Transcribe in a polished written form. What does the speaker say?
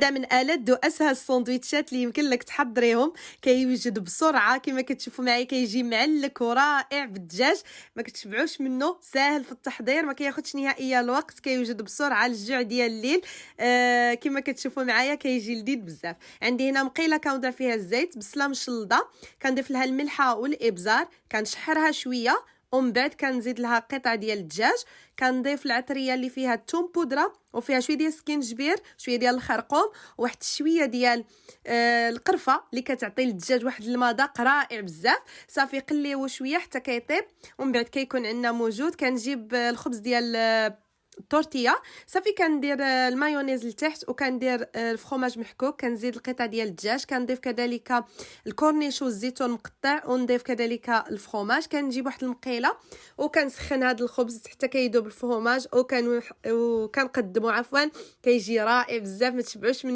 واحدة من ألذ وأسهل السندويتشات اللي يمكن لك تحضريهم. كيوجد بسرعة كما كتشوفوا معايا، كيجي معلك ورائع بالدجاج، ما كتشبعوش منه، ساهل في التحضير، ما كياخذش نهائيا الوقت، كيوجد بسرعة للجوع ديال الليل. كما كتشوفوا معايا كيجي لذيذ بزاف. عندي هنا مقيله كنضيف فيها الزيت، بصله مشلضه، كنضيف لها الملحه والابزار، كنشحرها شويه، ومن بعد كنزيد لها قطع ديال الدجاج، كنضيف العطريه اللي فيها الثوم بودره وفيها شويه ديال السكينجبير، شويه ديال الخرقوم، واحد شويه ديال القرفه اللي كتعطي للدجاج واحد المذاق رائع بزاف. صافي قليوه شويه حتى كيطيب، ومن بعد كيكون عندنا موجود كنجيب الخبز ديال التورتيه. صافي كندير المايونيز لتحت، وكندير الفرomاج محكوك، كنزيد القطع ديال الدجاج، كنضيف كذلك الكورنيش والزيتون مقطع، ونضيف كذلك الفرomاج. كنجيب واحد المقيله وكنسخن هذا الخبز حتى كيذوب الفرomاج، وكنقدمو كيجي رائع بزاف، ما تشبعوش منه.